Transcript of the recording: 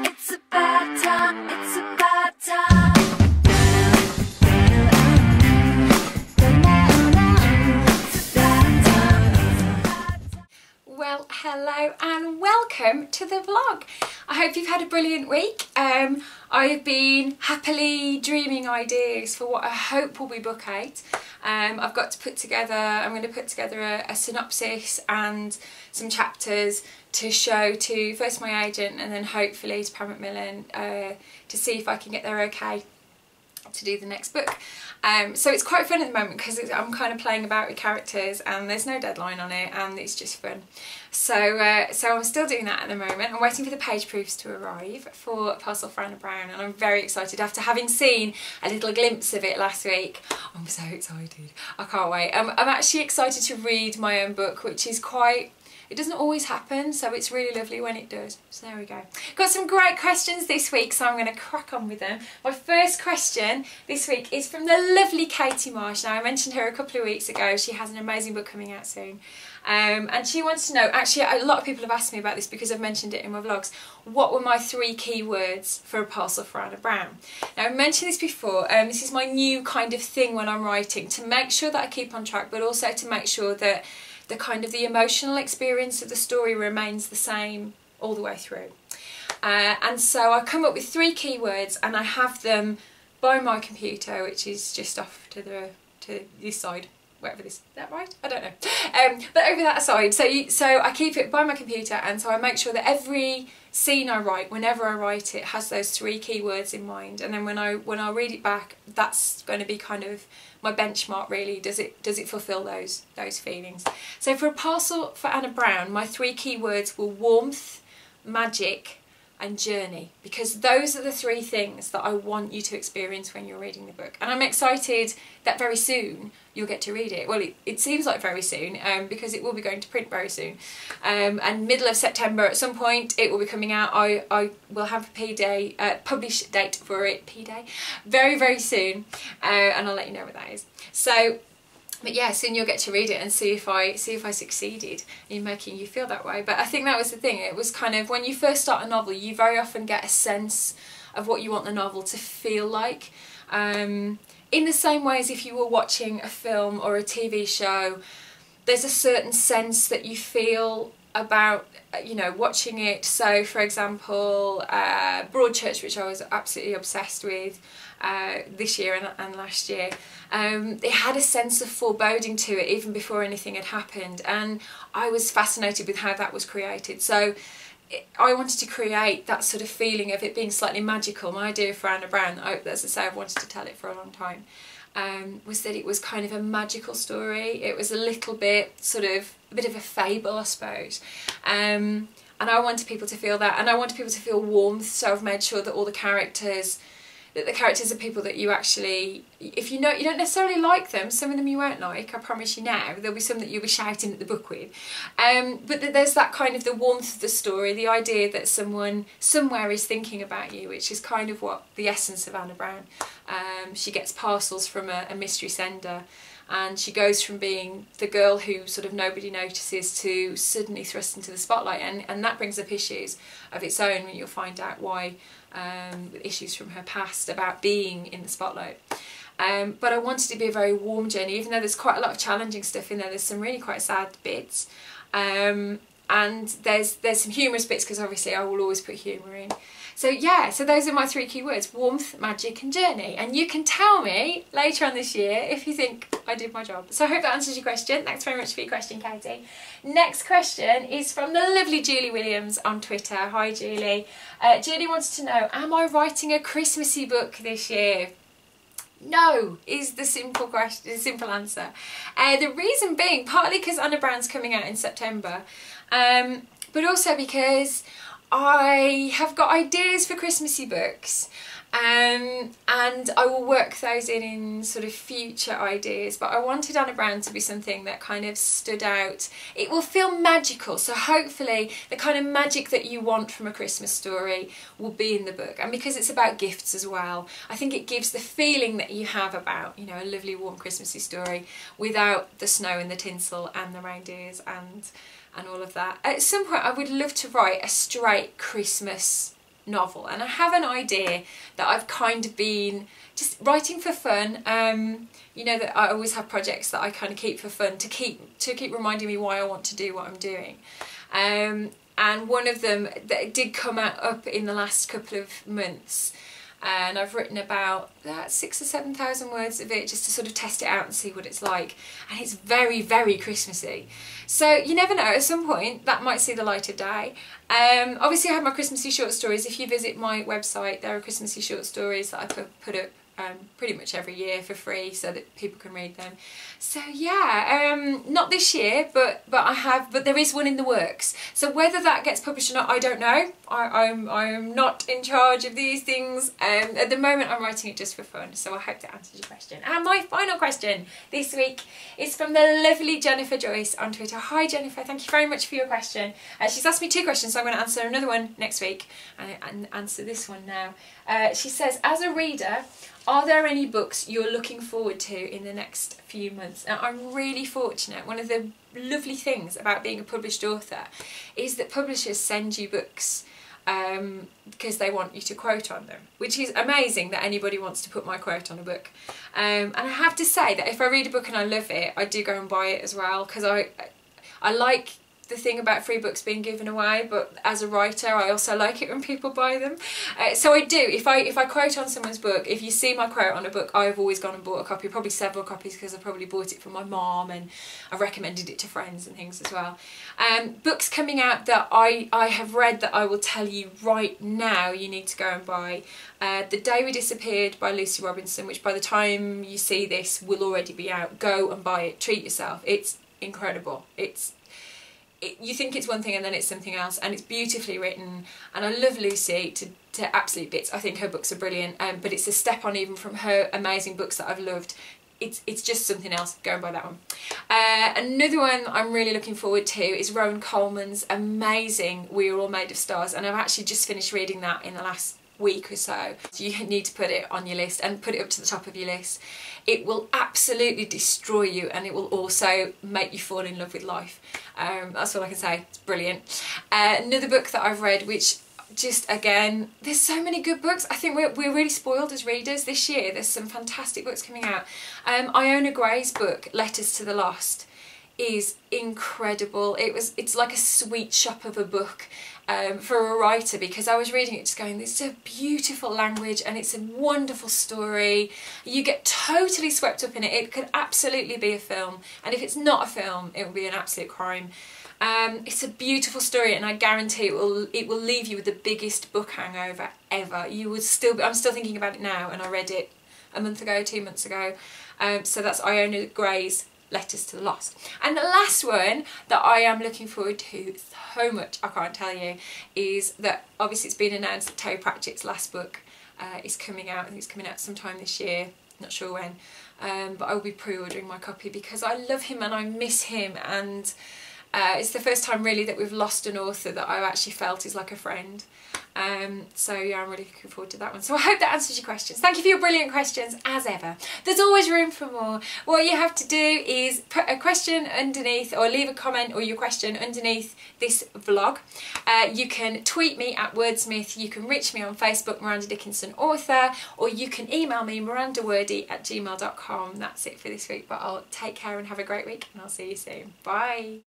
It's about time, it's about time. Well, hello and welcome to the vlog. I hope you've had a brilliant week. I've been happily dreaming ideas for what I hope will be book 8. I'm going to put together a synopsis and some chapters to show to first my agent and then hopefully to Pam Macmillan to see if I can get their okay to do the next book. So it's quite fun at the moment because I'm kind of playing about with characters and there's no deadline on it and it's just fun. So I'm still doing that at the moment. I'm waiting for the page proofs to arrive for Parcel for Anna Brown and I'm very excited after having seen a little glimpse of it last week. I'm so excited. I can't wait. I'm actually excited to read my own book, which is quite... It doesn't always happen, so it's really lovely when it does. So there we go. Got some great questions this week, so I'm going to crack on with them. My first question this week is from the lovely Katie Marsh. Now, I mentioned her a couple of weeks ago. She has an amazing book coming out soon. And she wants to know, actually a lot of people have asked me about this because I've mentioned it in my vlogs, what were my 3 key words for A Parcel for Anna Brown? Now, I've mentioned this before, this is my new kind of thing when I'm writing, to make sure that I keep on track, but also to make sure that the emotional experience of the story remains the same all the way through. And so I come up with 3 keywords and I have them by my computer, which is just off to this side, whatever this, is that right? I don't know. But over that side, so I keep it by my computer and so I make sure that every scene I write, whenever I write it, has those 3 keywords in mind, and then when I read it back, that's going to be kind of my benchmark really. Does it fulfil those feelings? So for A Parcel for Anna Brown, my 3 keywords were warmth, magic and journey, because those are the 3 things that I want you to experience when you're reading the book. And I'm excited that very soon you'll get to read it. Well, it seems like very soon, because it will be going to print very soon. And middle of September at some point it will be coming out. I will have a P-Day, publish date for it, P-Day, very, very soon. And I'll let you know what that is. So, but yeah, soon you'll get to read it and see if I succeeded in making you feel that way. But I think that was the thing. It was kind of, when you first start a novel, you very often get a sense of what you want the novel to feel like. In the same way as if you were watching a film or a TV show, there's a certain sense that you feel about, you know, watching it. So for example, Broadchurch, which I was absolutely obsessed with this year and last year, it had a sense of foreboding to it even before anything had happened, and I was fascinated with how that was created. So I wanted to create that sort of feeling of it being slightly magical. My idea for Anna Brown, as I say, I've wanted to tell it for a long time, was that it was kind of a magical story. It was a little bit, sort of, a bit of a fable, I suppose. And I wanted people to feel that, and I wanted people to feel warmth, so I've made sure that all the characters, are people that you actually, if you don't necessarily like them, some of them you won't like, I promise you now, there'll be some that you'll be shouting at the book with, but there's that kind of the warmth of the story, the idea that someone somewhere is thinking about you, which is kind of what the essence of Anna Brown. She gets parcels from a mystery sender, and she goes from being the girl who sort of nobody notices to suddenly thrust into the spotlight, and that brings up issues of its own when you'll find out why, issues from her past about being in the spotlight. But I wanted it to be a very warm journey, even though there's quite a lot of challenging stuff in there. There's some really quite sad bits, and there's some humorous bits, because obviously I will always put humour in. So yeah, so those are my 3 key words: warmth, magic and journey. And you can tell me later on this year if you think I did my job. So I hope that answers your question. Thanks very much for your question, Katie. Next question is from the lovely Julie Williams on Twitter. Hi Julie. Julie wants to know, am I writing a Christmassy book this year? No, is the simple question, the simple answer. The reason being, partly because Anna Brown's coming out in September, but also because I have got ideas for Christmassy books, and I will work those in sort of future ideas, but I wanted Anna Brown to be something that kind of stood out. It will feel magical, so hopefully the kind of magic that you want from a Christmas story will be in the book. And because it's about gifts as well, I think it gives the feeling that you have about, you know, a lovely warm Christmassy story without the snow and the tinsel and the reindeers and all of that. At some point I would love to write a straight Christmas novel, and I have an idea that I've kind of been just writing for fun. You know, that I always have projects that I kind of keep for fun to keep reminding me why I want to do what I'm doing. And one of them that did come up in the last couple of months, and I've written about 6,000 or 7,000 words of it just to sort of test it out and see what it's like, and it's very, very Christmassy. So you never know, at some point that might see the light of day. Obviously I have my Christmassy short stories. If you visit my website, there are Christmassy short stories that I put up pretty much every year for free so that people can read them. So yeah, not this year, but there is one in the works. So whether that gets published or not, I don't know. I'm not in charge of these things. At the moment I'm writing it just for fun, so I hope that answers your question. And my final question this week is from the lovely Jennifer Joyce on Twitter. Hi Jennifer, thank you very much for your question. She's asked me 2 questions, so I'm going to answer another one next week and answer this one now. She says, as a reader, are there any books you're looking forward to in the next few months? Now, I'm really fortunate. One of the lovely things about being a published author is that publishers send you books because they want you to quote on them, which is amazing that anybody wants to put my quote on a book. And I have to say that if I read a book and I love it, I do go and buy it as well, because I like the thing about free books being given away, but as a writer I also like it when people buy them. So I do, if I quote on someone's book, if you see my quote on a book, I've always gone and bought a copy, probably several copies, because I probably bought it for my mom and I've recommended it to friends and things as well. Books coming out that I have read that I will tell you right now you need to go and buy. The Day We Disappeared by Lucy Robinson, which by the time you see this will already be out. Go and buy it, treat yourself, it's incredible. You think it's one thing and then it's something else, and it's beautifully written, and I love Lucy to absolute bits. I think her books are brilliant, but it's a step on even from her amazing books that I've loved. It's just something else. Go and buy that one. Another one I'm really looking forward to is Rowan Coleman's amazing We Are All Made of Stars, and I've actually just finished reading that in the last week or so. You need to put it on your list and put it up to the top of your list. It will absolutely destroy you, and it will also make you fall in love with life. That's all I can say. It's brilliant. Another book that I've read, which just, again, there's so many good books. I think we're really spoiled as readers this year. There's some fantastic books coming out. Iona Gray's book, Letters to the Lost, is incredible. It's like a sweet shop of a book for a writer, because I was reading it just going, this is a beautiful language and it's a wonderful story. You get totally swept up in it. It could absolutely be a film, and if it's not a film, it will be an absolute crime. It's a beautiful story, and I guarantee it will leave you with the biggest book hangover ever. I'm still thinking about it now, and I read it a month ago, 2 months ago. So that's Iona Gray's Letters to the Lost. And the last one that I am looking forward to so much, I can't tell you, is that obviously it's been announced that Terry Pratchett's last book is coming out. I think it's coming out sometime this year, not sure when, but I will be pre-ordering my copy because I love him and I miss him, and it's the first time really that we've lost an author that I've actually felt is like a friend. So yeah, I'm really looking forward to that one. So I hope that answers your questions. Thank you for your brilliant questions, as ever. There's always room for more. What you have to do is put a question underneath, or leave a comment or your question underneath this vlog. You can tweet me at Wordsmith, you can reach me on Facebook, Miranda Dickinson Author, or you can email me, mirandawordy@gmail.com. That's it for this week, but I'll take care and have a great week, and I'll see you soon. Bye.